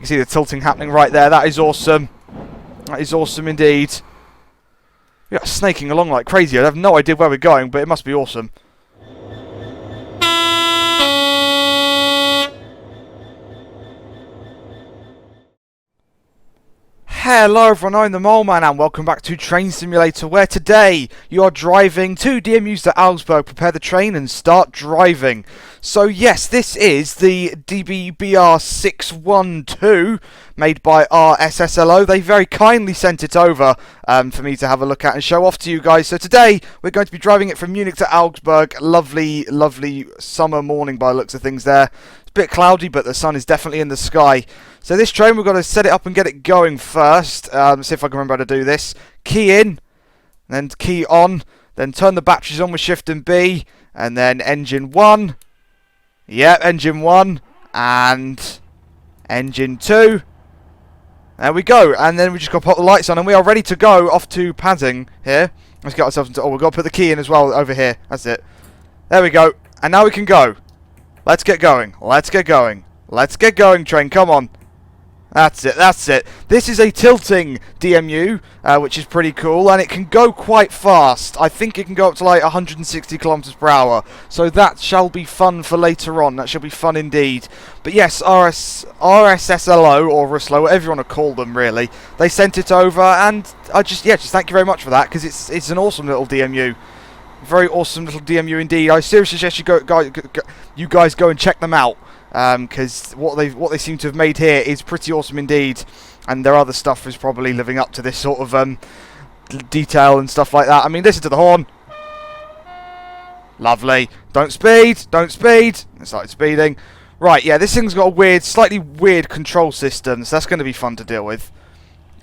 can see the tilting happening right there. That is awesome. That is awesome indeed. We are snaking along like crazy. I have no idea where we're going, but it must be awesome. Hello everyone, I'm the Mole Man and welcome back to Train Simulator, where today you are driving to DMUs to Augsburg. Prepare the train and start driving. So yes, this is the DBBR 612 made by RSSLO. They very kindly sent it over for me to have a look at and show off to you guys. So today we're going to be driving it from Munich to Augsburg. Lovely, lovely summer morning by the looks of things there. It's a bit cloudy, but the sun is definitely in the sky. So this train, we've got to set it up and get it going first. See if I can remember how to do this. Key in, then key on, then turn the batteries on with Shift and B, and then engine 1. Yep, engine 1, and engine 2. There we go, and then we just got to put the lights on, and we are ready to go off to padding here. Let's get ourselves into... Oh, we've got to put the key in as well over here. That's it. There we go, and now we can go. Let's get going. Let's get going. Let's get going, train. Come on. That's it, that's it. This is a tilting DMU, which is pretty cool, and it can go quite fast. I think it can go up to like 160 kilometers per hour, so that shall be fun for later on. That shall be fun indeed. But yes, RSSLO, or RSSLO, whatever you want to call them, really. They sent it over, and I just thank you very much for that, because it's an awesome little DMU. Very awesome little DMU indeed. I seriously suggest you guys go and check them out. Because what they seem to have made here is pretty awesome indeed, and their other stuff is probably living up to this sort of detail and stuff like that. I mean, listen to the horn. Lovely. Don't speed. Don't speed. It started speeding. Right, yeah, this thing's got a slightly weird control system, so that's going to be fun to deal with.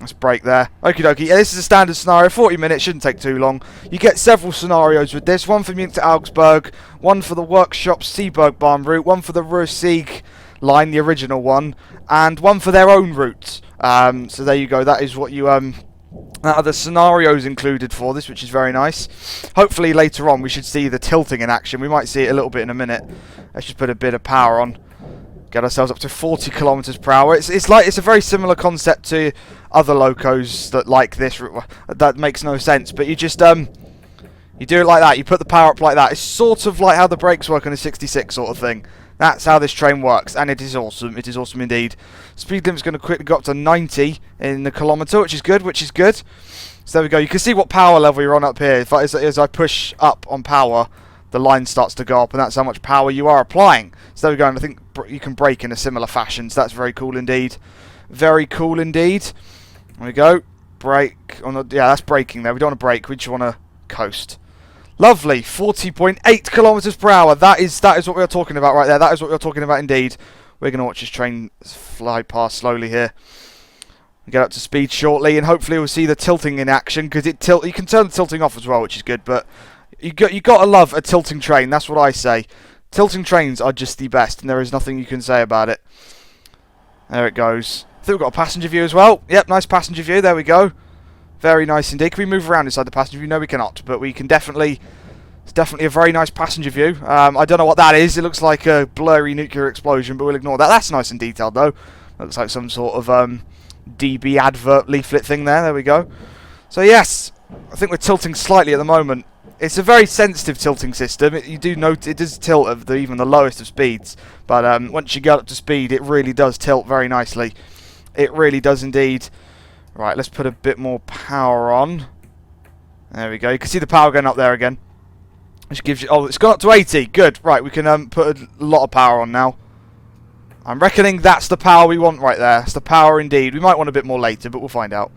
Let's brake there. Okie dokie. Yeah, this is a standard scenario. 40 minutes, shouldn't take too long. You get several scenarios with this. One for Munich to Augsburg, one for the workshop Seeburg Bahn route, one for the Ruhr-Sieg line, the original one, and one for their own route. So there you go. That is what you that are the scenarios included for this, which is very nice. Hopefully later on we should see the tilting in action. We might see it a little bit in a minute. Let's just put a bit of power on. Get ourselves up to 40 kilometers per hour. It's a very similar concept to other locos that like this. That makes no sense, but you just you do it like that. You put the power up like that. It's sort of like how the brakes work on a 66 sort of thing. That's how this train works, and it is awesome. It is awesome indeed. Speed limit's going to quickly go up to 90 in the kilometer, which is good. So there we go. You can see what power level you're on up here. As I push up on power, the line starts to go up, and that's how much power you are applying. So there we go, and I think you can brake in a similar fashion, so that's very cool indeed. Very cool indeed. There we go. Brake. Yeah, that's braking there. We don't want to brake, we just want to coast. Lovely. 40.8 kilometers per hour. That is what we are talking about right there. That is what we are talking about indeed. We're going to watch this train fly past slowly here. We get up to speed shortly, and hopefully we'll see the tilting in action, because you can turn the tilting off as well, which is good, but you got to love a tilting train. That's what I say. Tilting trains are just the best, and there is nothing you can say about it. There it goes. I think we've got a passenger view as well. Yep, nice passenger view. There we go. Very nice indeed. Can we move around inside the passenger view? No, we cannot, but we can definitely... It's definitely a very nice passenger view. I don't know what that is. It looks like a blurry nuclear explosion, but we'll ignore that. That's nice and detailed, though. Looks like some sort of DB advert leaflet thing there. There we go. So, yes, I think we're tilting slightly at the moment. It's a very sensitive tilting system. You do note it does tilt at even the lowest of speeds, but once you get up to speed, it really does tilt very nicely. It really does indeed. Right, let's put a bit more power on. There we go. You can see the power going up there again, which gives you... Oh, it's gone up to 80. Good. Right, we can put a lot of power on now. I'm reckoning that's the power we want right there. That's the power indeed. We might want a bit more later, but we'll find out.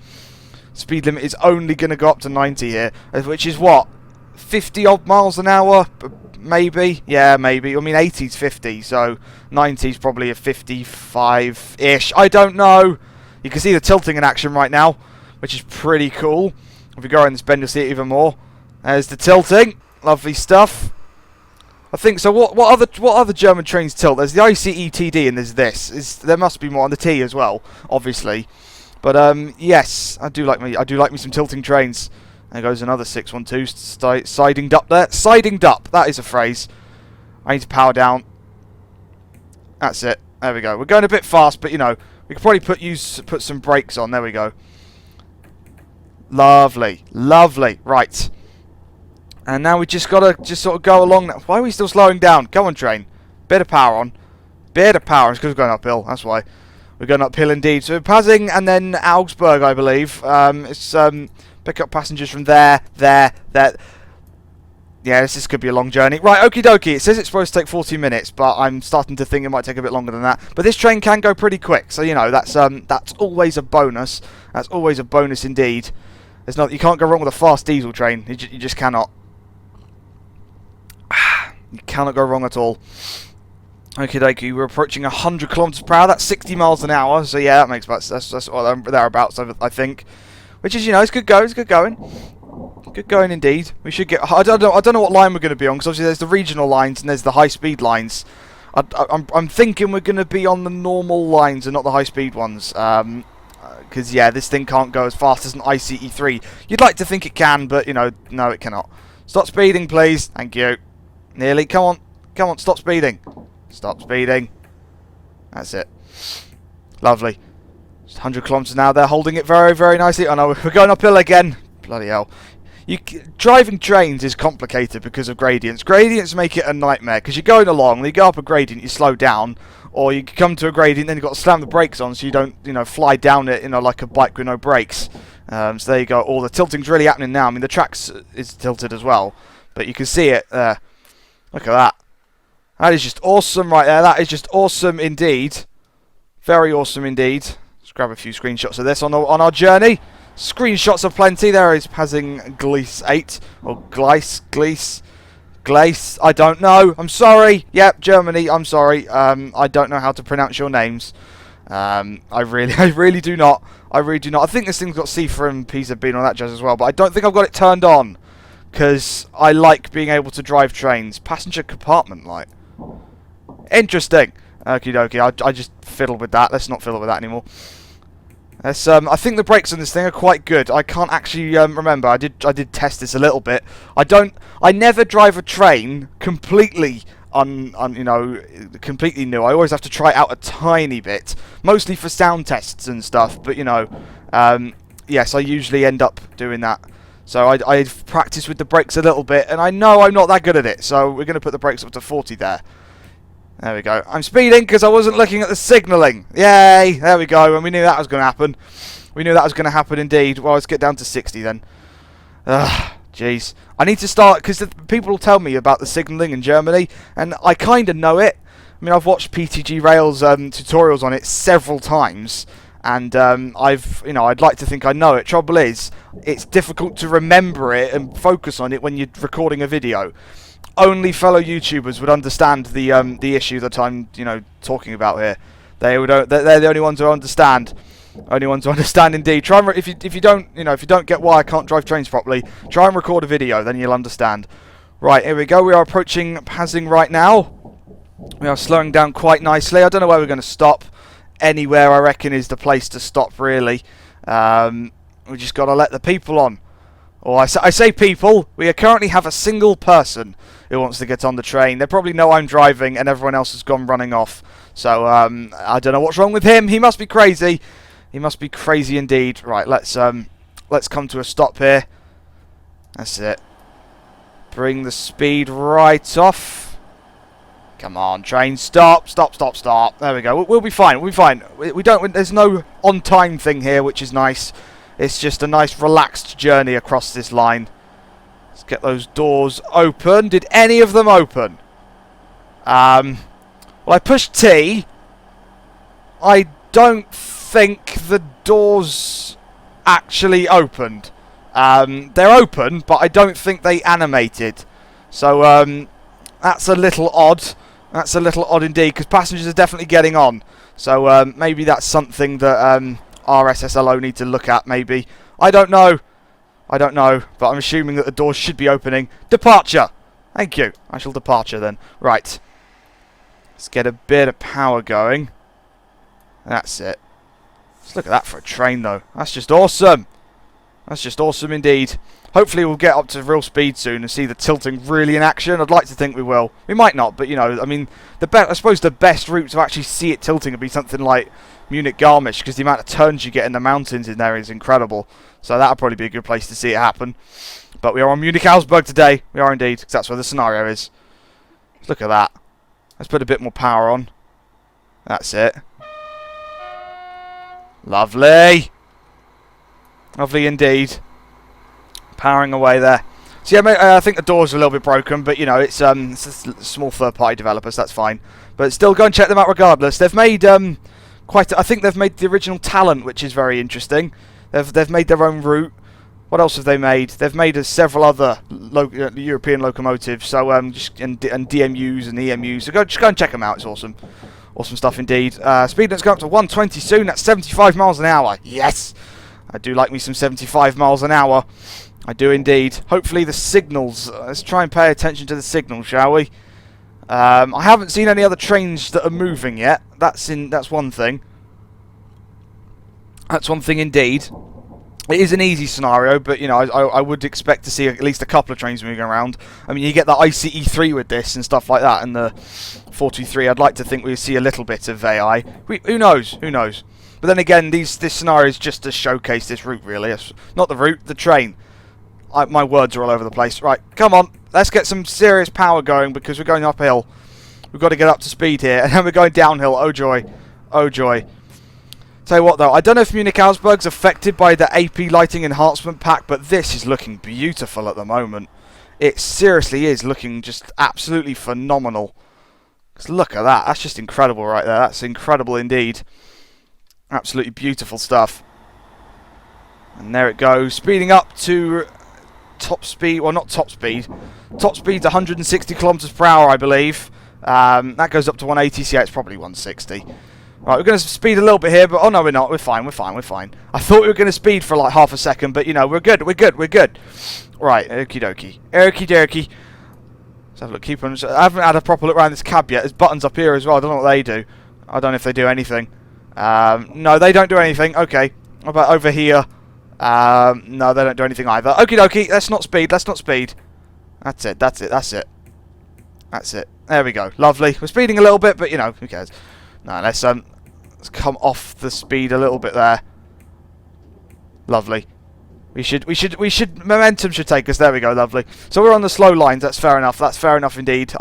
Speed limit is only going to go up to 90 here, which is what? 50 odd miles an hour, maybe. Yeah, maybe. I mean, 80's 50, so 90's probably a 55-ish. I don't know. You can see the tilting in action right now, which is pretty cool. If we go around this bend, you'll see it even more. There's the tilting. Lovely stuff. I think so. What other German trains tilt? There's the ICE-TD and there's this. There must be more on the T as well, obviously. But yes, I do like me some tilting trains. There goes another 612 siding up there. Siding up, that is a phrase. I need to power down. That's it. There we go. We're going a bit fast, but you know, We could probably put some brakes on. There we go. Lovely, lovely. Right. And now we just gotta sort of go along. Why are we still slowing down? Come on, train. Bit of power on. Bit of power. It's because we're going uphill. That's why. We're going uphill indeed. So Passing and then Augsburg, I believe. It's pick up passengers from there. Yeah, this could be a long journey. Right, okie dokie. It says it's supposed to take 40 minutes, but I'm starting to think it might take a bit longer than that. But this train can go pretty quick, so you know that's always a bonus. That's always a bonus indeed. You can't go wrong with a fast diesel train. You just cannot. You cannot go wrong at all. Okie dokie, we're approaching 100 kilometers per hour. That's 60 miles an hour. So yeah, that makes about that's thereabouts, I think. Which is, you know, it's good going. It's good going. Good going indeed. We should get. I don't know what line we're going to be on, because obviously there's the regional lines and there's the high speed lines. I'm thinking we're going to be on the normal lines and not the high speed ones. Because yeah, this thing can't go as fast as an ICE3. You'd like to think it can, but you know, no, it cannot. Stop speeding, please. Thank you. Nearly. Come on. Come on. Stop speeding. Stop speeding. That's it. Lovely. Just 100 kilometers an hour. They're holding it very, very nicely. Oh no, we're going uphill again. Bloody hell. Driving trains is complicated because of gradients. Gradients make it a nightmare because you're going along, you go up a gradient, you slow down, or you come to a gradient, then you've got to slam the brakes on so you don't, you know, fly down it, you know, like a bike with no brakes. So there you go. All the tilting's really happening now. I mean, the track's is tilted as well, but you can see it there. Look at that. That is just awesome right there. That is just awesome indeed. Very awesome indeed. Let's grab a few screenshots of this on our journey. Screenshots of plenty. There is Passing Gleis 8 or Gleis. I don't know. I'm sorry. Yep, Germany. I'm sorry. I don't know how to pronounce your names. I really do not. I really do not. I think this thing's got Sifa and Pisa being on that jazz as well, but I don't think I've got it turned on because I like being able to drive trains. Passenger compartment light. Interesting. Okie dokie. I just fiddled with that. Let's not fiddle with that anymore. I think the brakes on this thing are quite good. I can't actually remember. I did test this a little bit. I never drive a train completely completely new. I always have to try it out a tiny bit, mostly for sound tests and stuff. But you know, yes, I usually end up doing that. So I've practiced with the brakes a little bit, and I know I'm not that good at it. So we're going to put the brakes up to 40 there. There we go. I'm speeding because I wasn't looking at the signalling. Yay! There we go. And we knew that was going to happen. We knew that was going to happen indeed. Well, let's get down to 60 then. Jeez. I need to start, because people will tell me about the signalling in Germany, and I kind of know it. I mean, I've watched PTG Rail's tutorials on it several times, and I'd like to think I know it. Trouble is, it's difficult to remember it and focus on it when you're recording a video. Only fellow YouTubers would understand the issue that I'm, talking about here. They're the only ones who understand. Only ones who understand indeed. Try and if you don't get why I can't drive trains properly, try and record a video, then you'll understand. Right, here we go. We are approaching Passing right now. We are slowing down quite nicely. I don't know where we're going to stop. Anywhere, I reckon, is the place to stop. Really, we just got to let the people on. Or I say people. We currently have a single person who wants to get on the train. They probably know I'm driving, and everyone else has gone running off. So I don't know what's wrong with him. He must be crazy. He must be crazy indeed. Right, let's come to a stop here. That's it. Bring the speed right off. Come on, train, stop. There we go. We'll be fine. We'll be fine. There's no on-time thing here, which is nice. It's just a nice, relaxed journey across this line. Let's get those doors open. Did any of them open? Well, I pushed T. I don't think the doors actually opened. They're open, but I don't think they animated. So that's a little odd. That's a little odd indeed, because passengers are definitely getting on. So maybe that's something that RSSLO need to look at, maybe. I don't know, but I'm assuming that the doors should be opening. Departure! Thank you. I shall departure then. Right. Let's get a bit of power going. That's it. Let's look at that for a train, though. That's just awesome. That's just awesome indeed. Hopefully we'll get up to real speed soon and see the tilting really in action. I'd like to think we will. We might not, but you know, I mean, I suppose the best route to actually see it tilting would be something like Munich Garmisch, because the amount of turns you get in the mountains in there is incredible. So that would probably be a good place to see it happen. But we are on Munich Augsburg today. We are indeed, because that's where the scenario is. Look at that. Let's put a bit more power on. That's it. Lovely. Lovely indeed. Powering away there. So yeah, I think the doors are a little bit broken, but you know, it's a small third-party developer, so that's fine. But still, go and check them out regardless. They've made I think they've made the original Talent, which is very interesting. They've made their own route. What else have they made? They've made several other European locomotives, so and DMUs and EMUs. So just go and check them out. It's awesome, awesome stuff indeed. Speed limit's going up to 120 soon. That's 75 miles an hour. Yes, I do like me some 75 miles an hour. I do indeed. Hopefully the signals. Let's try and pay attention to the signals, shall we? I haven't seen any other trains that are moving yet. That's one thing. That's one thing indeed. It is an easy scenario, but you know, I would expect to see at least a couple of trains moving around. I mean, you get the ICE3 with this and stuff like that, and the 423. I'd like to think we'd see a little bit of AI. Who knows? Who knows? But then again, this scenario is just to showcase this route, really. It's not the route, the train. My words are all over the place. Right, come on. Let's get some serious power going, because we're going uphill. We've got to get up to speed here, and then we're going downhill. Oh joy. Oh joy. Tell you what though, I don't know if Munich Augsburg's affected by the AP lighting enhancement pack, but this is looking beautiful at the moment. It seriously is looking just absolutely phenomenal. Just look at that. That's just incredible right there. That's incredible indeed. Absolutely beautiful stuff. And there it goes. Speeding up to top speed. Well, not top speed. Top speed's 160 kilometers per hour, I believe. That goes up to 180. So yeah, it's probably 160. Right, we're going to speed a little bit here, but oh no, we're not. We're fine. We're fine. We're fine. I thought we were going to speed for like half a second, but you know, we're good. We're good. We're good. Right, okie dokie. Okie dokie. Let's have a look. Keep on. I haven't had a proper look around this cab yet. There's buttons up here as well. I don't know what they do. I don't know if they do anything. No, they don't do anything. Okay. What about over here? No, they don't do anything either. Okie dokie. Let's not speed. Let's not speed. That's it. That's it. That's it. That's it. There we go. Lovely. We're speeding a little bit, but you know, who cares? No, let's come off the speed a little bit there. Lovely. Momentum should take us. There we go. Lovely. So we're on the slow lines. That's fair enough. That's fair enough indeed.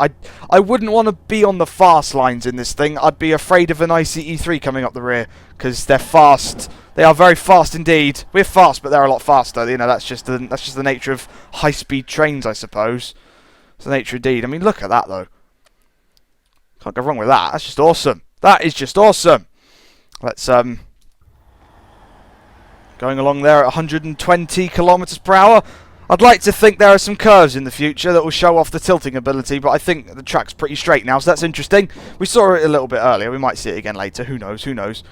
I wouldn't want to be on the fast lines in this thing. I'd be afraid of an ICE3 coming up the rear, because they're fast. They are very fast indeed. We're fast, but they're a lot faster. You know, that's just the nature of high-speed trains, I suppose. It's the nature indeed. I mean, look at that though. Can't go wrong with that. That's just awesome. That is just awesome. Let's going along there at 120 kilometers per hour. I'd like to think there are some curves in the future that will show off the tilting ability, but I think the track's pretty straight now, so that's interesting. We saw it a little bit earlier. We might see it again later. Who knows? Who knows?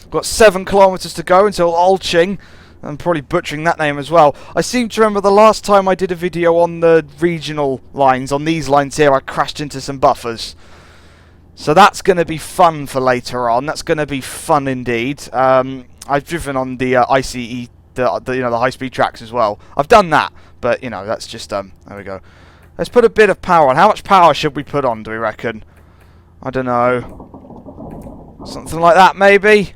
We've got 7 kilometers to go until Olching. I'm probably butchering that name as well. I seem to remember the last time I did a video on the regional lines, on these lines here, I crashed into some buffers. So that's going to be fun for later on. That's going to be fun indeed. I've driven on the ICE, the high-speed tracks as well. I've done that, but you know, that's just there we go. Let's put a bit of power on. How much power should we put on, do we reckon? I don't know. Something like that maybe.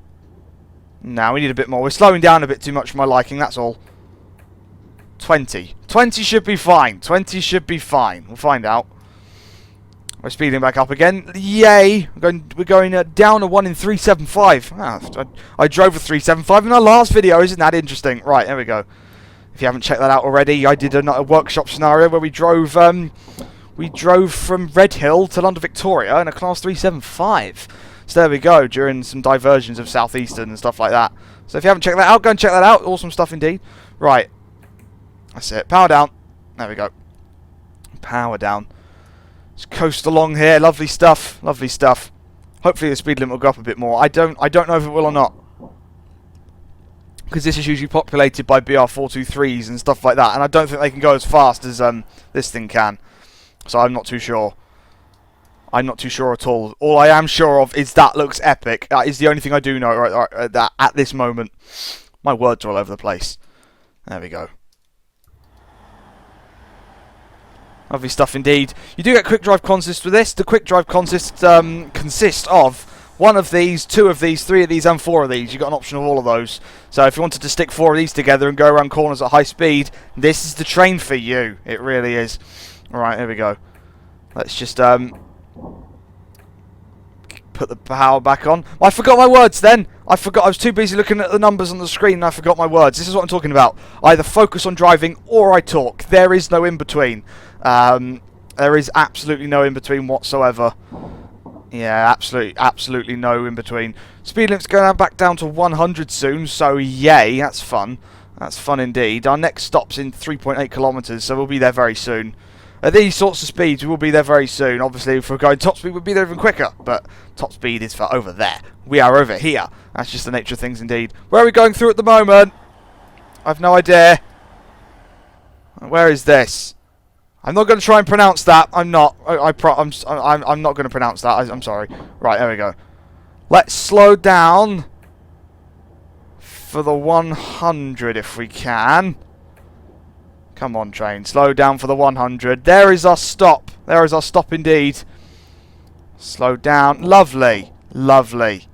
No, we need a bit more. We're slowing down a bit too much for my liking, that's all. 20. 20 should be fine. 20 should be fine. We'll find out. We're speeding back up again. Yay! We're going down a 1 in 375. I drove a 375 in our last video. Isn't that interesting? Right, there we go. If you haven't checked that out already, I did a workshop scenario where we drove from Red Hill to London Victoria in a Class 375. So there we go, during some diversions of Southeastern and stuff like that. So if you haven't checked that out, go and check that out. Awesome stuff indeed. Right. That's it. Power down. There we go. Power down. Just coast along here. Lovely stuff. Lovely stuff. Hopefully the speed limit will go up a bit more. I don't know if it will or not, because this is usually populated by BR423s and stuff like that, and I don't think they can go as fast as this thing can. So I'm not too sure. I'm not too sure at all. All I am sure of is that looks epic. That is the only thing I do know right at this moment. My words are all over the place. There we go. Lovely stuff indeed. You do get quick drive consist with this. The quick drive consist consists of one of these, two of these, three of these, and four of these. You've got an option of all of those. So if you wanted to stick four of these together and go around corners at high speed, this is the train for you. It really is. Alright, here we go. Let's just put the power back on. I forgot my words then. I was too busy looking at the numbers on the screen and I forgot my words. This is what I'm talking about. Either focus on driving or I talk. There is no in between. There is absolutely no in between whatsoever. Yeah, absolutely no in between. Speed limit's going back down to 100 soon, so yay, that's fun. That's fun indeed. Our next stop's in 3.8 kilometres, so we'll be there very soon. At these sorts of speeds, we will be there very soon. Obviously, if we're going top speed, we'll be there even quicker. But top speed is for over there. We are over here. That's just the nature of things indeed. Where are we going through at the moment? I've no idea. Where is this? I'm not going to try and pronounce that. I'm not. I'm not going to pronounce that. I'm sorry. Right, there we go. Let's slow down for the 100 if we can. Come on, train. Slow down for the 100. There is our stop. There is our stop indeed. Slow down. Lovely. Lovely.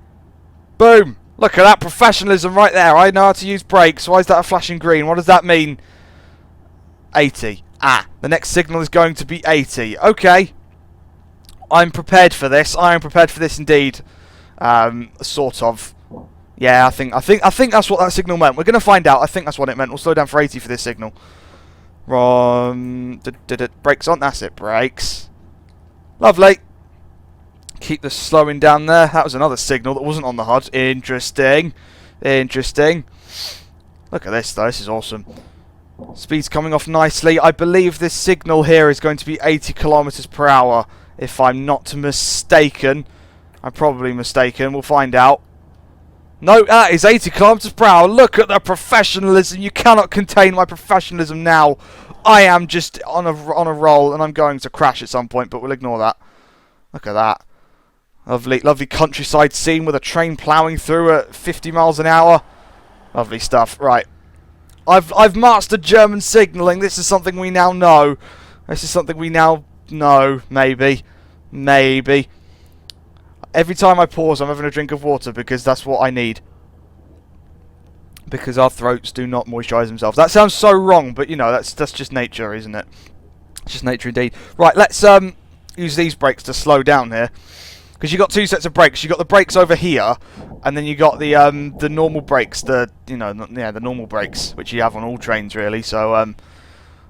Boom. Look at that professionalism right there. I know how to use brakes. Why is that a flashing green? What does that mean? 80. Ah, the next signal is going to be 80. Okay. I'm prepared for this. I am prepared for this indeed. Sort of. Yeah, I think that's what that signal meant. We're going to find out. I think that's what it meant. We'll slow down for 80 for this signal. Brakes on. That's it. Brakes. Lovely. Keep the slowing down there. That was another signal that wasn't on the HUD. Interesting. Interesting. Look at this though. This is awesome. Speed's coming off nicely. I believe this signal here is going to be 80 kilometers per hour. If I'm not mistaken. I'm probably mistaken. We'll find out. No, that is 80 kilometers per hour. Look at the professionalism. You cannot contain my professionalism now. I am just on a roll and I'm going to crash at some point, but we'll ignore that. Look at that. Lovely countryside scene with a train ploughing through at 50 miles an hour. Lovely stuff. Right. I've mastered German signalling. This is something we now know. This is something we now know. Maybe. Every time I pause, I'm having a drink of water because that's what I need. Because our throats do not moisturise themselves. That sounds so wrong, but you know, that's just nature, isn't it? It's just nature indeed. Right, let's use these brakes to slow down here. Because you've got two sets of brakes. You've got the brakes over here, and then you got the normal brakes, the normal brakes, which you have on all trains really. So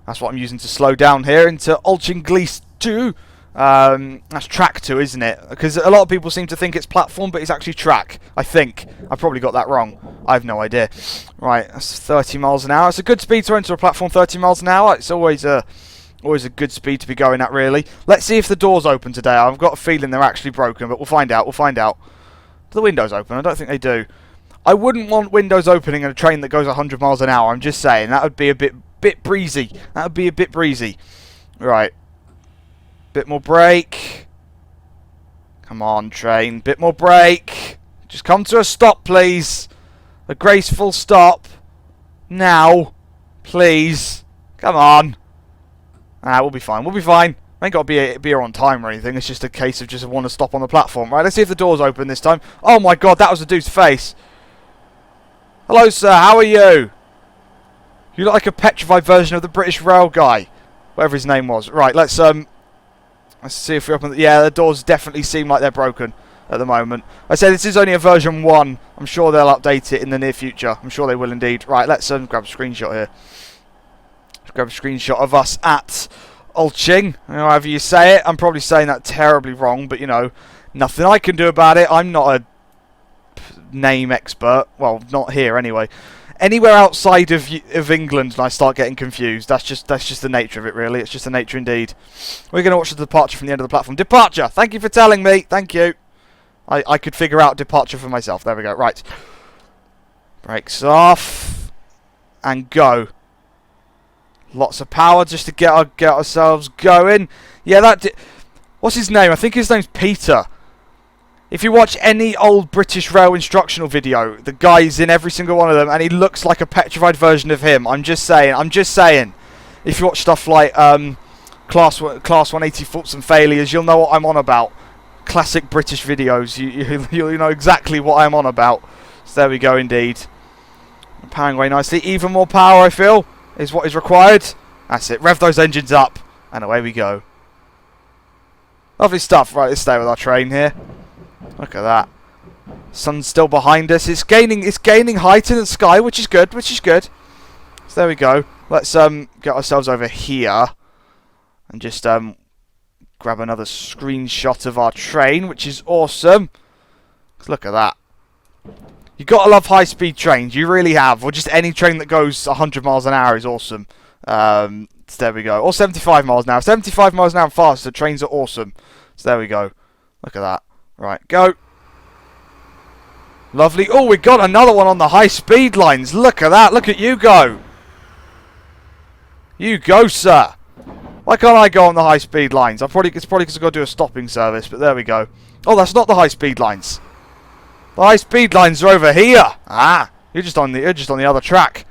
that's what I'm using to slow down here into Olchinglies 2. That's track 2, isn't it? Because a lot of people seem to think it's platform, but it's actually track. I think. I probably got that wrong. I have no idea. Right, that's 30 miles an hour. It's a good speed to enter a platform, 30 miles an hour. It's always a good speed to be going at, really. Let's see if the doors open today. I've got a feeling they're actually broken, but we'll find out. We'll find out. Do the windows open? I don't think they do. I wouldn't want windows opening in a train that goes 100 miles an hour. I'm just saying. That would be a bit breezy. That would be a bit breezy. Right. Bit more brake. Come on, train. Bit more brake. Just come to a stop, please. A graceful stop. Now. Please. Come on. We'll be fine. We'll be fine. I ain't got to be here on time or anything. It's just a case of just want to stop on the platform. Right, let's see if the door's open this time. Oh my god, that was a dude's face. Hello, sir. How are you? You look like a petrified version of the British Rail guy. Whatever his name was. Right, let's see if we open... Yeah, the doors definitely seem like they're broken at the moment. I said this is only a version 1. I'm sure they'll update it in the near future. I'm sure they will indeed. Right, let's grab a screenshot here. Let's grab a screenshot of us at Olching. However you say it. I'm probably saying that terribly wrong, but you know, nothing I can do about it. I'm not a name expert. Well, not here anyway. Anywhere outside of England, and I start getting confused. That's just the nature of it, really. It's just the nature indeed. We're going to watch the departure from the end of the platform. Departure! Thank you for telling me. Thank you. I could figure out departure for myself. There we go. Right. Brakes off. And go. Lots of power just to get ourselves going. Yeah, what's his name? I think his name's Peter. If you watch any old British Rail instructional video, the guy's in every single one of them, and he looks like a petrified version of him. I'm just saying. I'm just saying. If you watch stuff like Class 180 Faults and Failures, you'll know what I'm on about. Classic British videos. You know exactly what I'm on about. So there we go, indeed. Powering away nicely. Even more power, I feel, is what is required. That's it. Rev those engines up, and away we go. Lovely stuff. Right, let's stay with our train here. Look at that. Sun's still behind us. It's gaining height in the sky, which is good. So there we go. Let's get ourselves over here and just grab another screenshot of our train, which is awesome. Look at that. You gotta love high-speed trains. You really have. Or just any train that goes 100 miles an hour is awesome. So there we go. Or 75 miles an hour. 75 miles an hour and faster. Trains are awesome. So there we go. Look at that. Right, go. Lovely. Oh, we got another one on the high speed lines. Look at that. Look at you go. You go, sir. Why can't I go on the high speed lines? It's probably because I've got to do a stopping service, but there we go. Oh, that's not the high speed lines. The high speed lines are over here. Ah, you're just on the other track.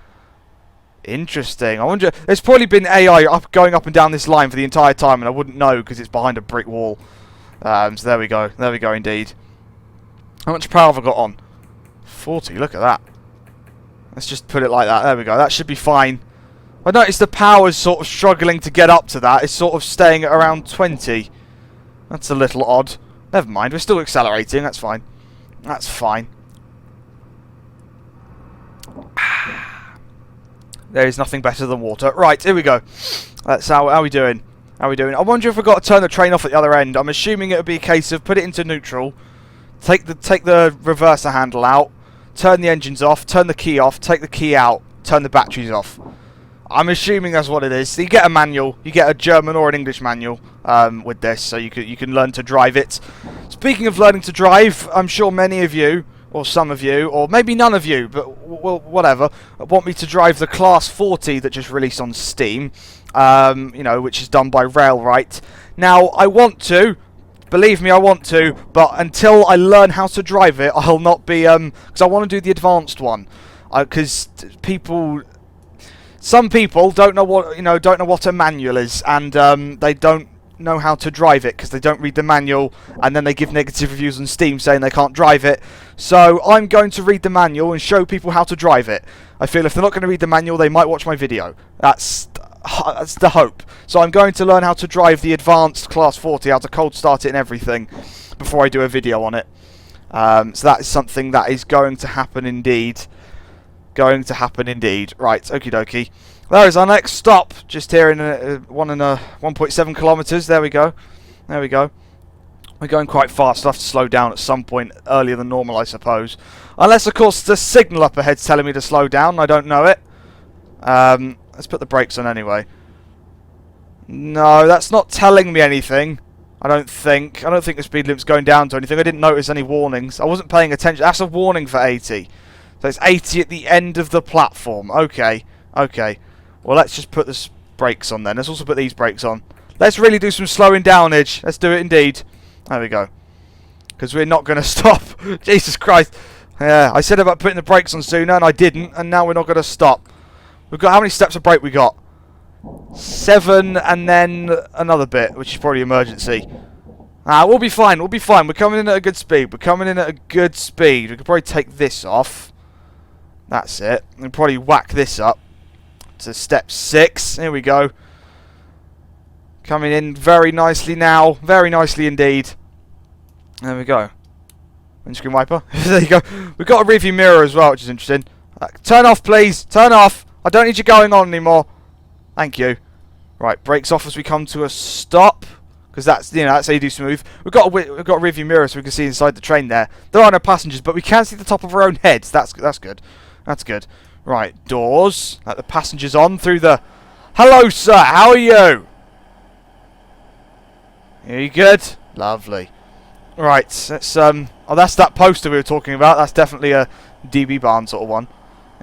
Interesting. I wonder. There's probably been AI going up and down this line for the entire time, and I wouldn't know because it's behind a brick wall. So there we go. There we go, indeed. How much power have I got on? 40. Look at that. Let's just put it like that. There we go. That should be fine. I noticed the power's sort of struggling to get up to that. It's sort of staying at around 20. That's a little odd. Never mind. We're still accelerating. That's fine. That's fine. There is nothing better than water. Right, here we go. That's how are we doing? How are we doing? I wonder if we've got to turn the train off at the other end. I'm assuming it would be a case of put it into neutral, take the reverser handle out, turn the engines off, turn the key off, take the key out, turn the batteries off. I'm assuming that's what it is. So you get a manual, you get a German or an English manual with this, so you can learn to drive it. Speaking of learning to drive, I'm sure many of you, or some of you, or maybe none of you, but well, whatever, want me to drive the Class 40 that just released on Steam, you know, which is done by Railright. Now, I want to, believe me, I want to, but until I learn how to drive it, I'll not be, because I want to do the advanced one, because some people don't know what a manual is, and they don't know how to drive it because they don't read the manual, and then they give negative reviews on Steam saying they can't drive it. So I'm going to read the manual and show people how to drive it. I feel if they're not going to read the manual, they might watch my video. That's the hope. So I'm going to learn how to drive the advanced Class 40, how to cold start it and everything before I do a video on it. So that is something that is going to happen indeed. Right, okie dokie. There is our next stop, just here in 1.7 kilometres. There we go. We're going quite fast. I'll have to slow down at some point earlier than normal, I suppose. Unless, of course, the signal up ahead's telling me to slow down. I don't know it. Let's put the brakes on anyway. No, that's not telling me anything. I don't think the speed limit's going down to anything. I didn't notice any warnings. I wasn't paying attention. That's a warning for 80. So it's 80 at the end of the platform. Okay. Well, let's just put the brakes on then. Let's also put these brakes on. Let's really do some slowing downage. Let's do it indeed. There we go. Because we're not going to stop. Jesus Christ. Yeah, I said about putting the brakes on sooner, and I didn't. And now we're not going to stop. We've got, how many steps of brake we got? 7, and then another bit, which is probably emergency. We'll be fine. We're coming in at a good speed. We could probably take this off. That's it. We'll probably whack this up to step 6. Here we go. Coming in very nicely now. Very nicely indeed. There we go. Windscreen wiper. There you go. We've got a rearview mirror as well, which is interesting. Turn off, please. Turn off. I don't need you going on anymore. Thank you. Right, brakes off as we come to a stop. Because that's how you do smooth. We've got a rearview mirror so we can see inside the train there. There are no passengers, but we can see the top of our own heads. That's good. That's good. Right, doors. Let the passengers on through the... Hello, sir. How are you? Are you good? Lovely. Right, let's... Oh, that's that poster we were talking about. That's definitely a DB barn sort of one.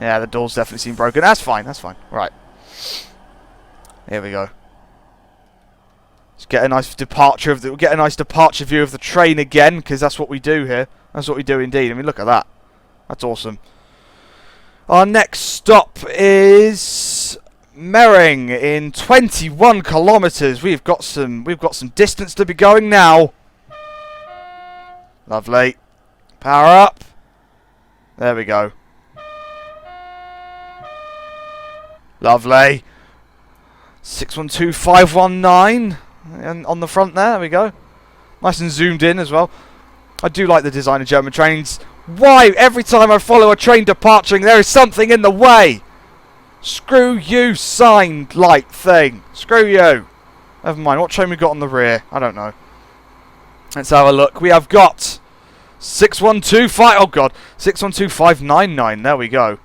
Yeah, the doors definitely seem broken. That's fine. Right. Here we go. Let's get a nice departure of we'll get a nice departure view of the train again, because that's what we do here. That's what we do indeed. I mean, look at that. That's awesome. Our next stop is Mering in 21 kilometers. We've got some distance to be going now. Lovely. Power up. There we go. Lovely. 612519 and on the front there. There we go. Nice and zoomed in as well. I do like the design of German trains. Why every time I follow a train departing there is something in the way? Screw you, sign light thing. Screw you. Never mind. What train we got on the rear? I don't know. Let's have a look. We have got 6125. Oh god, 612599. There we go.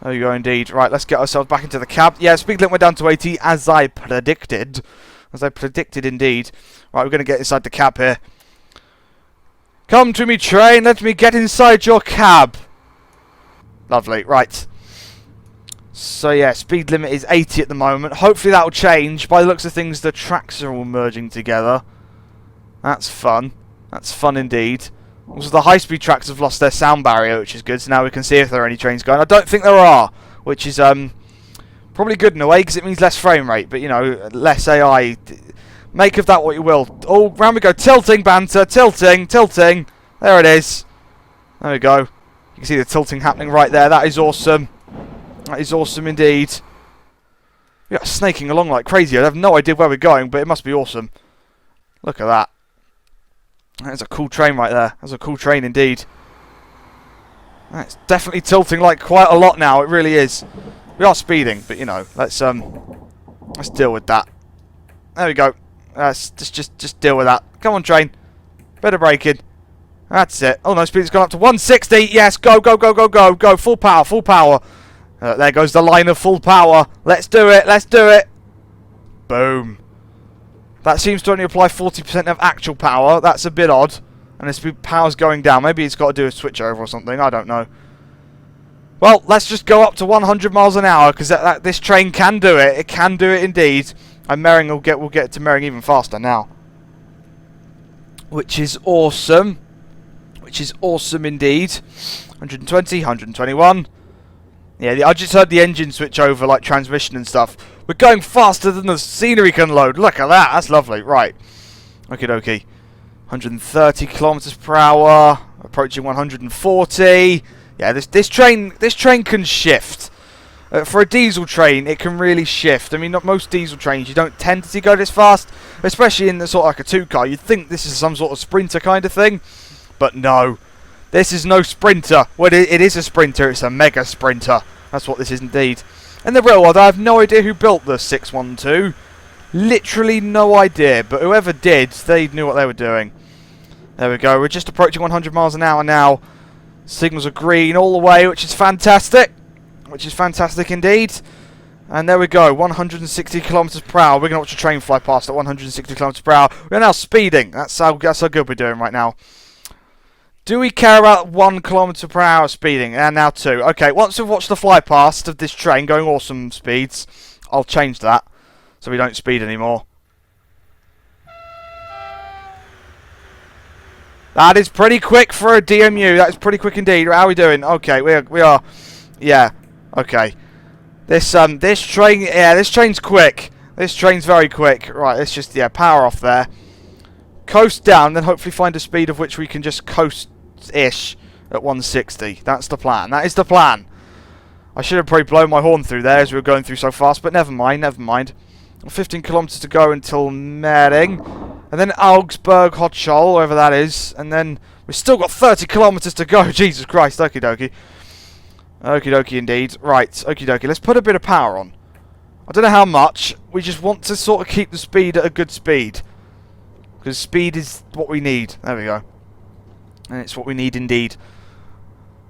There we go indeed. Right, let's get ourselves back into the cab. Yeah, speed limit went down to 80 as I predicted. As I predicted indeed. Right, we're going to get inside the cab here. Come to me, train. Let me get inside your cab. Lovely. Right. So yeah, speed limit is 80 at the moment. Hopefully that will change. By the looks of things, the tracks are all merging together. That's fun. That's fun indeed. Also, the high-speed tracks have lost their sound barrier, which is good. So now we can see if there are any trains going. I don't think there are, which is probably good in a way, because it means less frame rate. But, you know, less AI. Make of that what you will. Oh, round we go. Tilting, banter. Tilting, tilting. There it is. There we go. You can see the tilting happening right there. That is awesome. That is awesome indeed. We are snaking along like crazy. I have no idea where we're going, but it must be awesome. Look at that. That's a cool train right there. That's a cool train indeed. It's definitely tilting like quite a lot now. It really is. We are speeding, but you know, let's deal with that. There we go. Just deal with that. Come on, train. Better braking. That's it. Oh no, speed's gone up to 160. Yes, go, go, go, go, go, go. Full power, full power. There goes the line of full power. Let's do it. Let's do it. Boom. That seems to only apply 40% of actual power. That's a bit odd. And the speed power's going down. Maybe it's got to do a switch over or something. I don't know. Well, let's just go up to 100 miles an hour, because this train can do it. It can do it indeed. And Mering we'll get to Mering even faster now. Which is awesome. Which is awesome indeed. 120, 121. Yeah, I just heard the engine switch over, like transmission and stuff. We're going faster than the scenery can load. Look at that. That's lovely. Right. Okie dokie. 130 kilometers per hour. Approaching 140. Yeah, this train can shift. For a diesel train, it can really shift. I mean, not most diesel trains, you don't tend to see go this fast, especially in the sort of like a 2-car. You'd think this is some sort of sprinter kind of thing, but no. This is no sprinter. Well, it is a sprinter. It's a mega sprinter. That's what this is indeed. In the real world, I have no idea who built the 612. Literally no idea. But whoever did, they knew what they were doing. There we go. We're just approaching 100 miles an hour now. Signals are green all the way, which is fantastic. Which is fantastic indeed. And there we go. 160 kilometers per hour. We're going to watch a train fly past at 160 kilometers per hour. We're now speeding. That's how good we're doing right now. Do we care about 1 kilometer per hour speeding? And now 2. Okay, once we've watched the fly past of this train going awesome speeds, I'll change that so we don't speed anymore. That is pretty quick for a DMU. That is pretty quick indeed. How are we doing? Okay, we are. Yeah. Okay. This train. Yeah, this train's quick. This train's very quick. Right. Let's just power off there. Coast down, then hopefully find a speed of which we can just coast-ish at 160. That's the plan. That is the plan. I should have probably blown my horn through there as we were going through so fast, but never mind, never mind. 15 kilometers to go until Mering, and then Augsburg, Hotschall, wherever that is, and then we've still got 30 kilometers to go. Jesus Christ, okie dokie. Okie dokie indeed. Right, okie dokie. Let's put a bit of power on. I don't know how much. We just want to sort of keep the speed at a good speed. Because speed is what we need. There we go. And it's what we need indeed.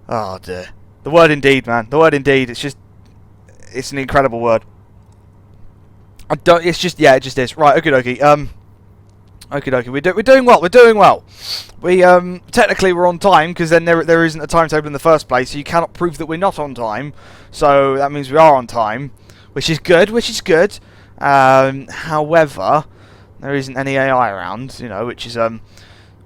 Oh dear. The word indeed, man. The word indeed. It's an incredible word. It just is. Right, okie dokie. Okie dokie. We're doing well. We're doing well. We technically we're on time, because then there isn't a timetable in the first place, so you cannot prove that we're not on time. So that means we are on time, which is good. However, There isn't any AI around, you know, which is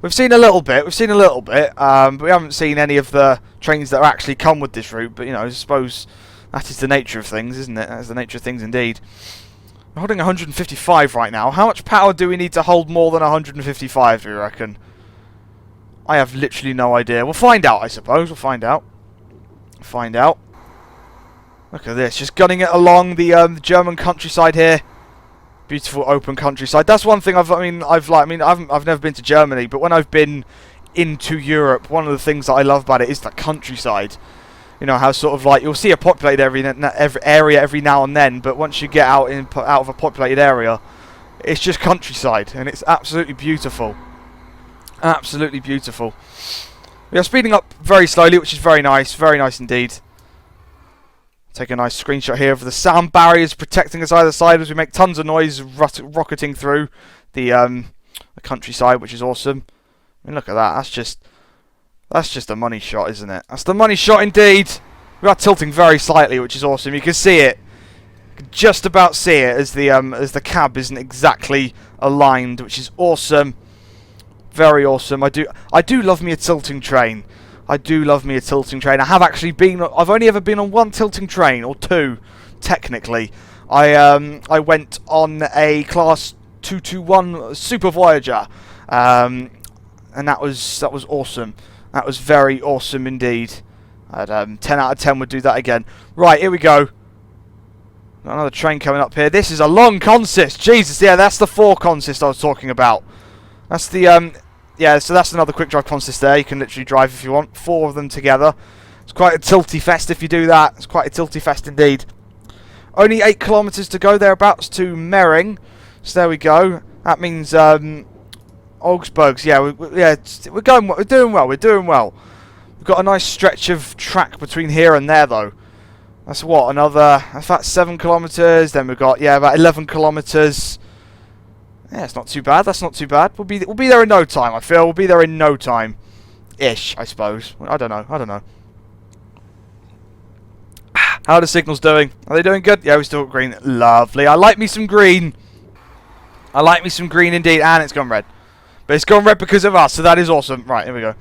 we've seen a little bit, but we haven't seen any of the trains that actually come with this route. But you know, I suppose that is the nature of things, isn't it? That is the nature of things indeed. We're holding 155 right now. How much power do we need to hold more than 155, do you reckon? I have literally no idea. We'll find out, I suppose. We'll find out. Find out. Look at this, just gunning it along the German countryside here. Beautiful open countryside. That's one thing I've never been to Germany, but when I've been into Europe, one of the things that I love about it is the countryside. You know how sort of like you'll see a populated area every now and then, but once you get out of a populated area, it's just countryside, and it's absolutely beautiful. Absolutely beautiful. We are speeding up very slowly, which is very nice indeed. Take a nice screenshot here of the sound barriers protecting us either side as we make tons of noise rocketing through the countryside, which is awesome. I mean, look at that. That's just a money shot, isn't it? That's the money shot indeed. We are tilting very slightly, which is awesome. You can see it. You can just about see it as the cab isn't exactly aligned, which is awesome. Very awesome. I do love me a tilting train. I do love me a tilting train. I've only ever been on one tilting train, or two, technically. I went on a class 221 Super Voyager, and that was awesome. That was very awesome indeed. 10 out of 10 would do that again. Right, here we go. Another train coming up here. This is a long consist. Jesus, yeah, that's the 4 consist I was talking about. That's the yeah, so that's another quick drive consist there. You can literally drive if you want. 4 of them together. It's quite a tilty fest if you do that. It's quite a tilty fest indeed. Only 8 kilometres to go thereabouts to Mering. So there we go. That means Augsburg. Yeah, we're doing well. We're doing well. We've got a nice stretch of track between here and there though. That's what, that's about 7 kilometres. Then we've got about 11 kilometres. Yeah, it's not too bad. That's not too bad. We'll be there in no time. I feel we'll be there in no time, ish. I suppose. I don't know. How are the signals doing? Are they doing good? Yeah, we still got green. Lovely. I like me some green. I like me some green indeed, and it's gone red. But it's gone red because of us, so that is awesome. Right, here we go.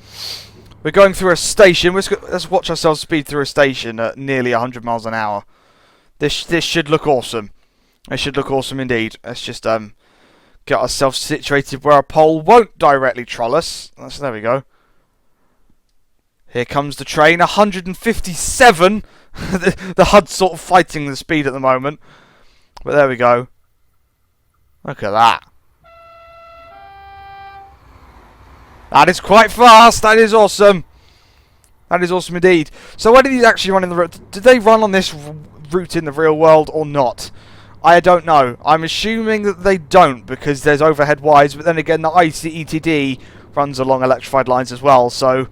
We're going through a station. Let's watch ourselves speed through a station at nearly 100 miles an hour. This should look awesome. It should look awesome indeed. Let's just get ourselves situated where a pole won't directly troll us. So there we go. Here comes the train. 157. The HUD's sort of fighting the speed at the moment. But there we go. Look at that. That is quite fast. That is awesome. That is awesome indeed. So where did these actually run in the route? Did they run on this route in the real world or not? I don't know. I'm assuming that they don't because there's overhead wires, but then again the ICETD runs along electrified lines as well, so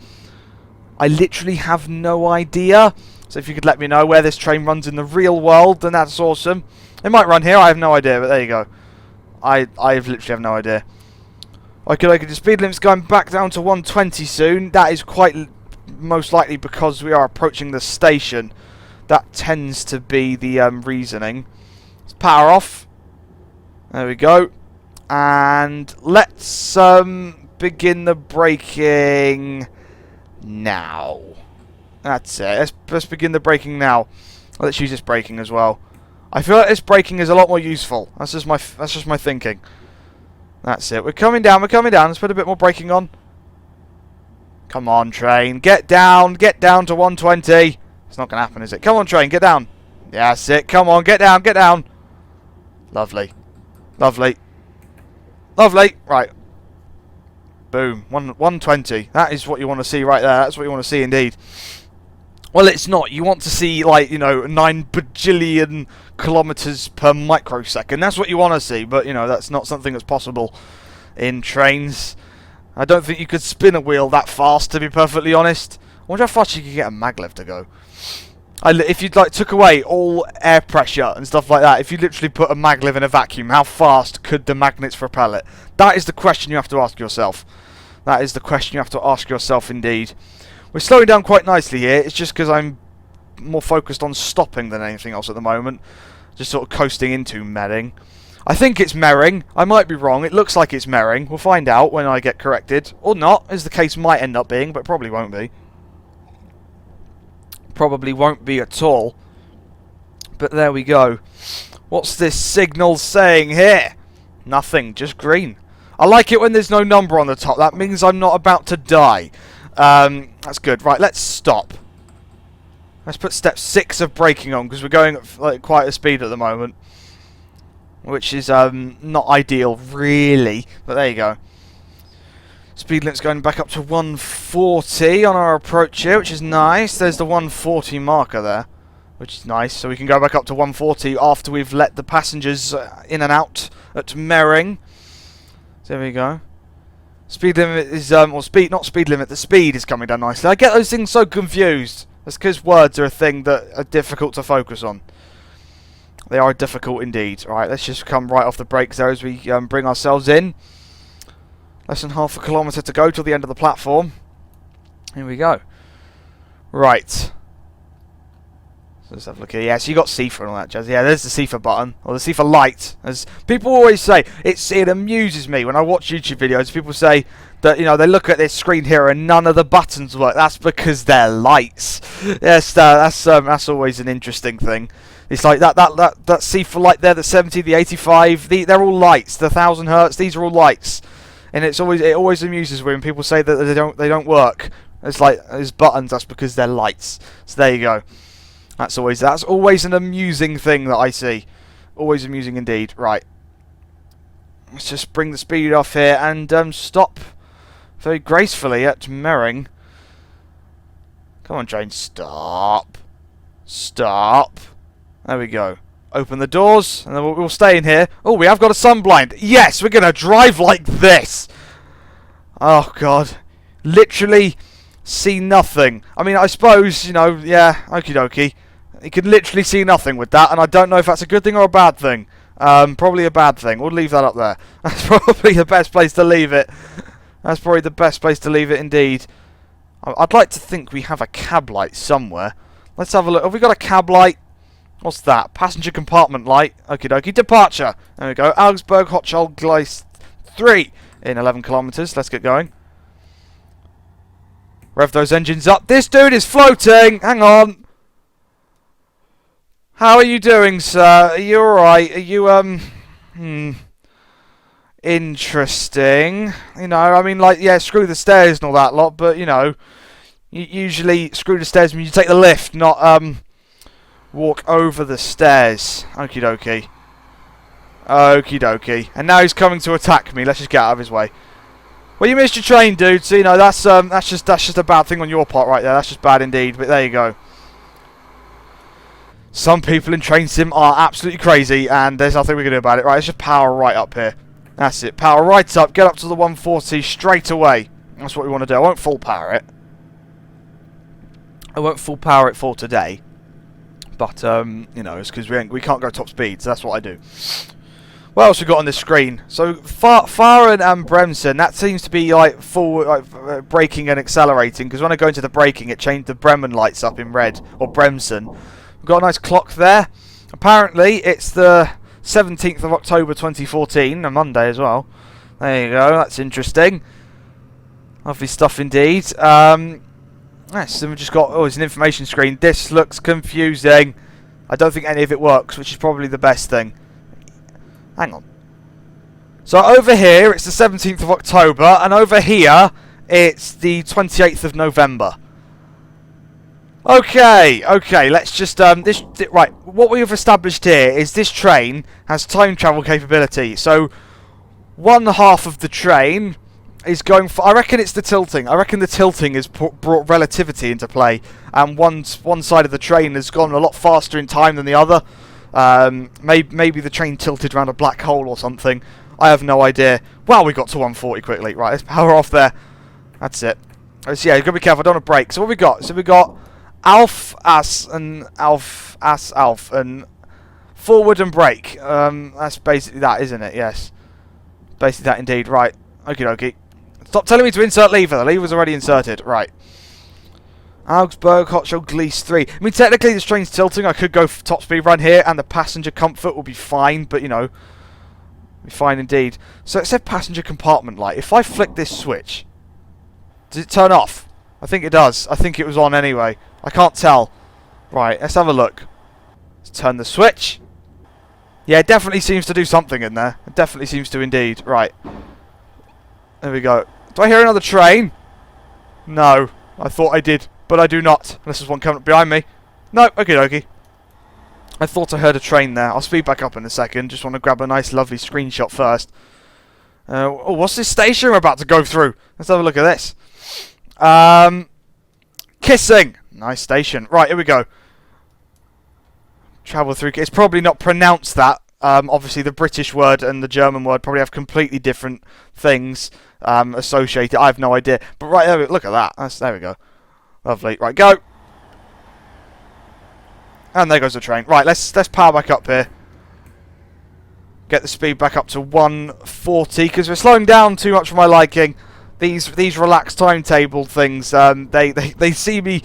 I literally have no idea. So if you could let me know where this train runs in the real world, then that's awesome. It might run here, I have no idea, but there you go. I literally have no idea. Okay, the speed limit's going back down to 120 soon. That is quite most likely because we are approaching the station. That tends to be the reasoning. Power off. There we go. And let's begin the braking now. That's it. Let's begin the braking now. Let's use this braking as well. I feel like this braking is a lot more useful. That's just my thinking. That's it. We're coming down. Let's put a bit more braking on. Come on, train. Get down to 120. It's not going to happen, is it? Come on, train. Get down. Yeah, that's it. Come on, get down. Lovely. Right. Boom. 120. That is what you want to see right there. That's what you want to see indeed. Well, it's not. You want to see, 9 bajillion kilometers per microsecond. That's what you want to see. But, that's not something that's possible in trains. I don't think you could spin a wheel that fast, to be perfectly honest. I wonder how fast you could get a maglev to go. If you took away all air pressure and stuff like that, if you literally put a maglev in a vacuum, how fast could the magnets propel it? That is the question you have to ask yourself. That is the question you have to ask yourself indeed. We're slowing down quite nicely here. It's just because I'm more focused on stopping than anything else at the moment. Just sort of coasting into Mering. I think it's Mering. I might be wrong. It looks like it's Mering. We'll find out when I get corrected. Or not, as the case might end up being, but probably won't be. Probably won't be at all. But there we go. What's this signal saying here? Nothing, just green. I like it when there's no number on the top. That means I'm not about to die. That's good. Right, let's stop. Let's put step 6 of braking on, because we're going at like, quite a speed at the moment. Which is not ideal, really. But there you go. Speed limit's going back up to 140 on our approach here, which is nice. There's the 140 marker there, which is nice. So we can go back up to 140 after we've let the passengers in and out at Mering. So there we go. Speed limit is, or speed, not speed limit, the speed is coming down nicely. I get those things so confused. That's because words are a thing that are difficult to focus on. They are difficult indeed. Alright, let's just come right off the brakes there as we bring ourselves in. Less than half a kilometre to go till the end of the platform. Here we go. Right. So let's have a look here. Yeah, so you got CIFA and all that jazz. Yeah, there's the CIFA button. Or the CIFA light. As people always say, it amuses me when I watch YouTube videos. People say that, you know, they look at this screen here and none of the buttons work. That's because they're lights. Yes, that's always an interesting thing. It's like that CIFA light there, the 70, the 85, they're all lights. The 1000 hertz, these are all lights. And it always amuses me when people say that they don't work. It's like there's buttons. That's because they're lights. So there you go. That's always an amusing thing that I see. Always amusing indeed. Right. Let's just bring the speed off here and stop very gracefully at Mering. Come on, train. Stop. Stop. There we go. Open the doors, and then we'll stay in here. Oh, we have got a sunblind. Yes, we're going to drive like this. Oh, God. Literally see nothing. I mean, I suppose, you know, yeah, okie dokie. You can literally see nothing with that, and I don't know if that's a good thing or a bad thing. Probably a bad thing. We'll leave that up there. That's probably the best place to leave it. That's probably the best place to leave it indeed. I'd like to think we have a cab light somewhere. Let's have a look. Have we got a cab light? What's that? Passenger compartment light. Okie dokie. Departure. There we go. Augsburg, Hochschild, Gleis 3 in 11 kilometres. Let's get going. Rev those engines up. This dude is floating. Hang on. How are you doing, sir? Are you alright? Are you, interesting. You know, I mean, like, yeah, screw the stairs and all that lot, but, you know, you usually screw the stairs when you take the lift, not, walk over the stairs. Okie dokie. Okie dokie. And now he's coming to attack me. Let's just get out of his way. Well, you missed your train, dude. So you know that's just a bad thing on your part right there. That's just bad indeed. But there you go. Some people in train sim are absolutely crazy, and there's nothing we can do about it. Right, let's just power right up here. That's it. Power right up. Get up to the 140 straight away. That's what we want to do. I won't full power it. I won't full power it for today. But, you know, it's because we can't go top speed, so that's what I do. What else we got on this screen? So, Fahren and Bremsen, that seems to be, like, full braking and accelerating, because when I go into the braking, it changed the Bremen lights up in red, or Bremsen. We've got a nice clock there. Apparently, it's the 17th of October 2014, a Monday as well. There you go, that's interesting. Lovely stuff indeed. Yes, then we've just got, it's an information screen. This looks confusing. I don't think any of it works, which is probably the best thing. Hang on. So over here, it's the 17th of October, and over here, it's the 28th of November. Okay, let's just, right, what we have established here is this train has time travel capability. So, one half of the train is going for, I reckon it's the tilting. I reckon the tilting has brought relativity into play, and one side of the train has gone a lot faster in time than the other. Maybe the train tilted around a black hole or something. I have no idea. Wow, we got to 140 quickly. Right, let's power off there. That's it. Yeah, you've got to be careful. I don't want to brake. So what we got? So we got Alf, As, and Alf, As, Alf, and forward and brake. That's basically that, isn't it? Yes. Basically that indeed. Right. Okie dokie. Stop telling me to insert lever. The lever's already inserted. Right. Augsburg, Hochschild, Gleis 3. I mean, technically this train's tilting. I could go for top speed run here, and the passenger comfort will be fine, but, you know, Be fine indeed. So it said passenger compartment light. If I flick this switch, does it turn off? I think it does. I think it was on anyway. I can't tell. Right, let's have a look. Let's turn the switch. Yeah, it definitely seems to do something in there. It definitely seems to indeed. Right. There we go. Do I hear another train? No. I thought I did, but I do not. Unless there's one coming up behind me. No, okie dokie. I thought I heard a train there. I'll speed back up in a second. Just want to grab a nice, lovely screenshot first. Oh, what's this station we're about to go through? Let's have a look at this. Kissing. Nice station. Right, here we go. Travel through. It's probably not pronounced that. Obviously, the British word and the German word probably have completely different things associated. I have no idea. But right there, look at that. There we go. Lovely. Right, go. And there goes the train. Right, let's power back up here. Get the speed back up to 140 because we're slowing down too much for my liking. These relaxed timetable things. They see me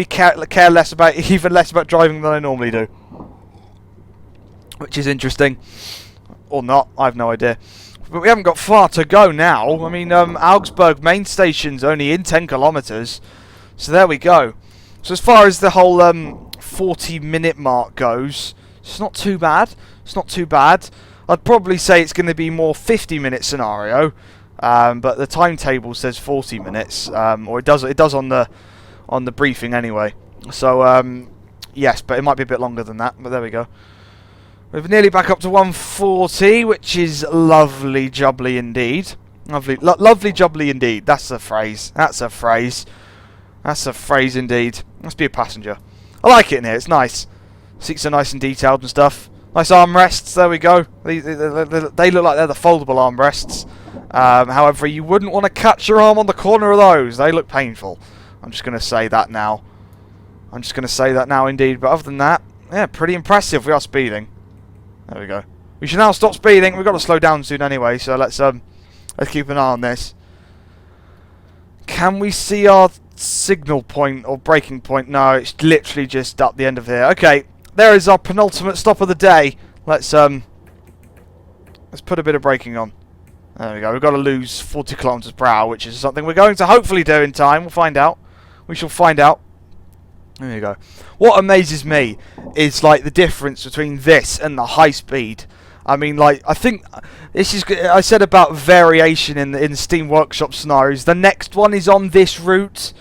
care less about even less about driving than I normally do, which is interesting, or not. I have no idea. But we haven't got far to go now. I mean, Augsburg main station's only in 10 kilometers, so there we go. So as far as the whole 40-minute mark goes, it's not too bad. It's not too bad. I'd probably say it's going to be more 50-minute scenario, but the timetable says 40 minutes, or it does on the briefing anyway. So yes, but it might be a bit longer than that. But there we go. We're nearly back up to 140, which is lovely jubbly indeed. Lovely jubbly indeed. That's a phrase. That's a phrase. That's a phrase indeed. Must be a passenger. I like it in here. It's nice. Seats are nice and detailed and stuff. Nice armrests. There we go. They look like they're the foldable armrests. However, you wouldn't want to catch your arm on the corner of those. They look painful. I'm just going to say that now. I'm just going to say that now indeed. But other than that, yeah, pretty impressive. We are speeding. There we go. We should now stop speeding. We've got to slow down soon anyway. So let's keep an eye on this. Can we see our signal point or braking point? No, it's literally just up the end of here. Okay, there is our penultimate stop of the day. Let's put a bit of braking on. There we go. We've got to lose 40 kilometers per hour, which is something we're going to hopefully do in time. We'll find out. We shall find out. There you go. What amazes me is like the difference between this and the high speed. I mean, like, I think this is. I said about variation in Steam Workshop scenarios. The next one is on this route.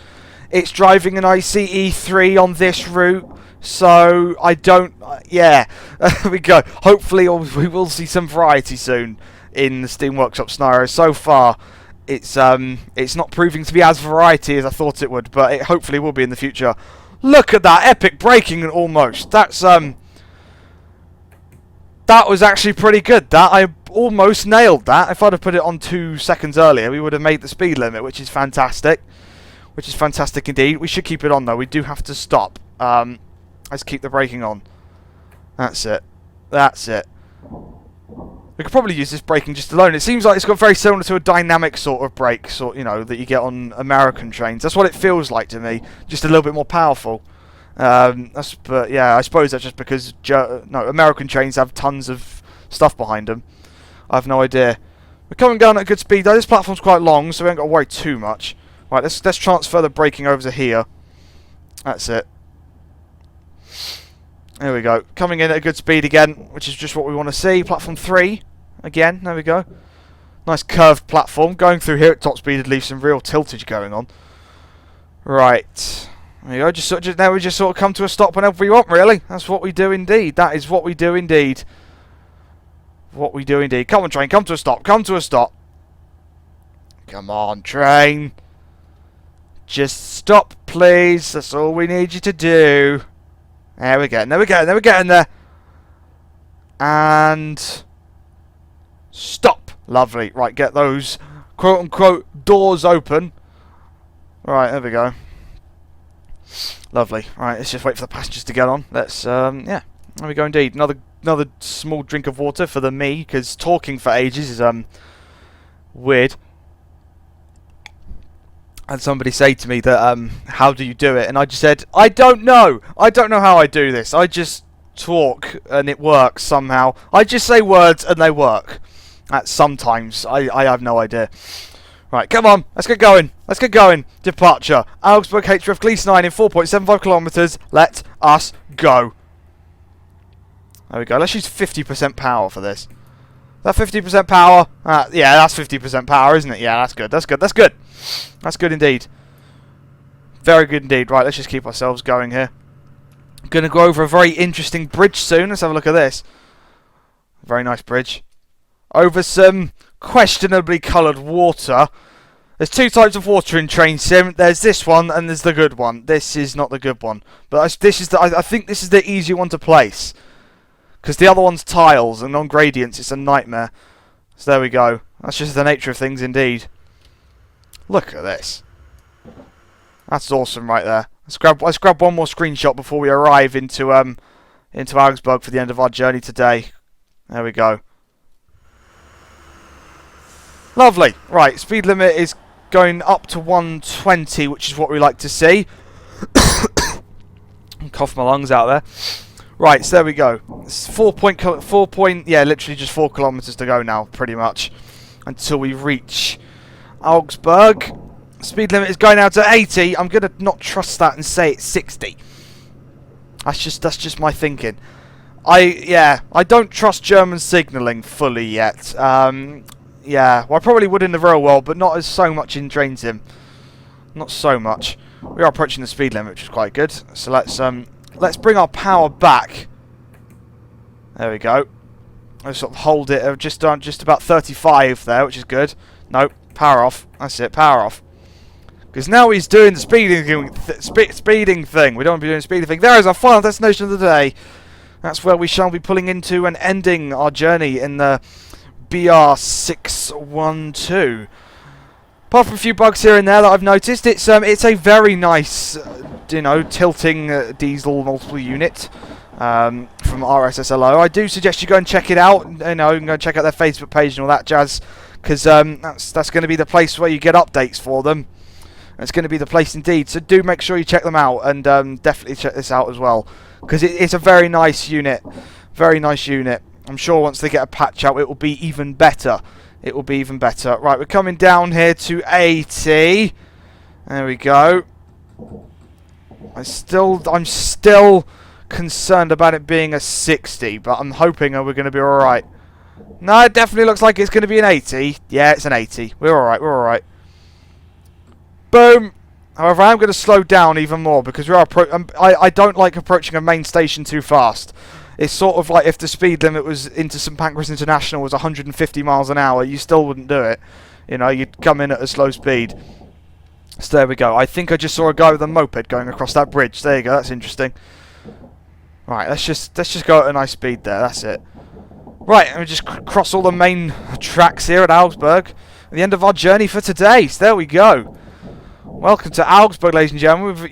It's driving an ICE 3 on this route. So I don't. Yeah, there we go. Hopefully, we will see some variety soon in the Steam Workshop scenario. So far, it's not proving to be as variety as I thought it would, but it hopefully will be in the future. Look at that epic braking almost. That was actually pretty good. That I almost nailed that. If I'd have put it on 2 seconds earlier, we would have made the speed limit, which is fantastic. Which is fantastic indeed. We should keep it on though. We do have to stop. Let's keep the braking on. That's it. That's it. We could probably use this braking just alone. It seems like it's got very similar to a dynamic sort of brake, sort, you know, that you get on American trains. That's what it feels like to me. Just a little bit more powerful. But yeah, I suppose that's just because American trains have tons of stuff behind them. I have no idea. We're coming down at a good speed though. This platform's quite long, so we haven't got to worry too much. Right, let's transfer the braking over to here. That's it. There we go. Coming in at a good speed again, which is just what we want to see. Platform 3. Again, there we go. Nice curved platform. Going through here at top speed would leave some real tiltage going on. Right. There you go. Now we just sort of come to a stop whenever we want, really. That's what we do indeed. That is what we do indeed. What we do indeed. Come on, train. Come to a stop. Come to a stop. Come on, train. Just stop, please. That's all we need you to do. There we go. There we go. There we're getting there. And stop. Lovely. Right, get those quote-unquote doors open. Right, there we go. Lovely. Right, let's just wait for the passengers to get on. Let's, yeah. There we go indeed. Another small drink of water for the me, because talking for ages is, weird. And somebody say to me that, how do you do it? And I just said, I don't know. I don't know how I do this. I just talk and it works somehow. I just say words and they work. Sometimes. I have no idea. Right, come on. Let's get going. Let's get going. Departure. Augsburg HRF Gleason 9 in 4.75 kilometres. Let us go. There we go. Let's use 50% power for this. That 50% power? Yeah, that's 50% power, isn't it? Yeah, that's good. That's good. That's good. That's good indeed. Very good indeed. Right, let's just keep ourselves going here. Going to go over a very interesting bridge soon. Let's have a look at this. Very nice bridge. Over some questionably coloured water. There's two types of water in Train Sim. There's this one and there's the good one. This is not the good one. But this is I think this is the easy one to place. Because the other one's tiles and on gradients it's a nightmare. So there we go. That's just the nature of things indeed. Look at this. That's awesome right there. Let's grab one more screenshot before we arrive into Augsburg for the end of our journey today. There we go. Lovely. Right, speed limit is going up to 120, which is what we like to see. Cough my lungs out there. Right, so there we go. It's yeah, literally just 4 kilometers to go now, pretty much, until we reach Augsburg. Speed limit is going out to 80. I'm gonna not trust that and say it's 60. That's just my thinking. I don't trust German signalling fully yet. Yeah, well, I probably would in the real world, but not as so much in Train Sim. Not so much. We are approaching the speed limit, which is quite good. So let's bring our power back. There we go. Let's sort of hold it. Just about 35 there, which is good. Nope, power off. That's it, power off. Because now he's doing the speeding thing. We don't want to be doing the speeding thing. There is our final destination of the day. That's where we shall be pulling into and ending our journey in the BR612. Apart from a few bugs here and there that I've noticed, it's a very nice, tilting diesel multiple unit from RSSLO. I do suggest you go and check it out. You can go and check out their Facebook page and all that jazz, because that's going to be the place where you get updates for them. It's going to be the place indeed. So do make sure you check them out, and definitely check this out as well, because it's a very nice unit. Very nice unit. I'm sure once they get a patch out, it will be even better. It will be even better. Right, we're coming down here to 80. There we go. I'm still concerned about it being a 60, but I'm hoping we're going to be alright. No, it definitely looks like it's going to be an 80. Yeah, it's an 80. We're alright, we're alright. Boom! However, I'm going to slow down even more, because we are I don't like approaching a main station too fast. It's sort of like if the speed limit was into St Pancras International was 150 miles an hour, you still wouldn't do it. You'd come in at a slow speed. So there we go. I think I just saw a guy with a moped going across that bridge. There you go. That's interesting. Right, let's just go at a nice speed there. That's it. Right, let me just cross all the main tracks here at Augsburg. At the end of our journey for today. So there we go. Welcome to Augsburg, ladies and gentlemen.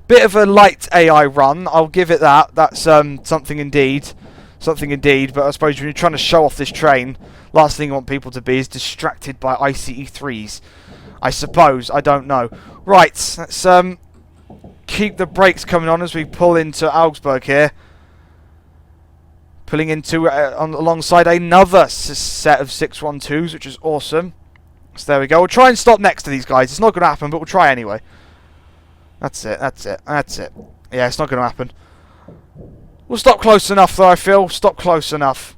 Bit of a light AI run, I'll give it that. That's something indeed. Something indeed, but I suppose when you're trying to show off this train, last thing you want people to be is distracted by ICE3s. I suppose, I don't know. Right, let's keep the brakes coming on as we pull into Augsburg here. Pulling into alongside another set of 612s, which is awesome. So there we go. We'll try and stop next to these guys. It's not going to happen, but we'll try anyway. That's it, that's it, that's it. Yeah, it's not going to happen. We'll stop close enough, though, I feel. Stop close enough.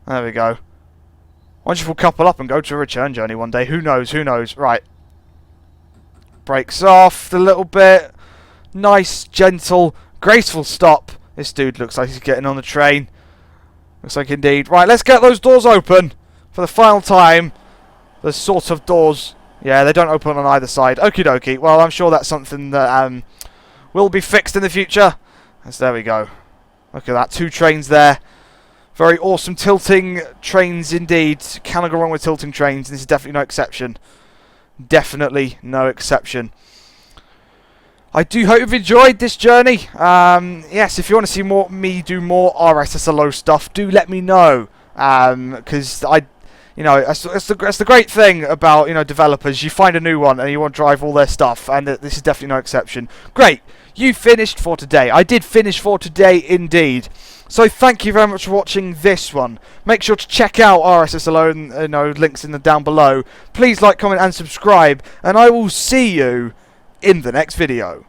There we go. I wonder if we'll couple up and go to a return journey one day. Who knows, who knows. Right. Brakes off a little bit. Nice, gentle, graceful stop. This dude looks like he's getting on the train. Looks like indeed. Right, let's get those doors open for the final time. The sort of doors... Yeah, they don't open on either side. Okie dokie. Well, I'm sure that's something that will be fixed in the future. So there we go. Look at that. 2 trains there. Very awesome tilting trains indeed. Cannot go wrong with tilting trains. This is definitely no exception. Definitely no exception. I do hope you've enjoyed this journey. Yes, if you want to see me do more RSSLO stuff, do let me know. Because that's the great thing about developers. You find a new one and you want to drive all their stuff, and this is definitely no exception. Great, you finished for today. I did finish for today indeed. So thank you very much for watching this one. Make sure to check out RSSLO, and links in the down below. Please like, comment and subscribe, and I will see you in the next video.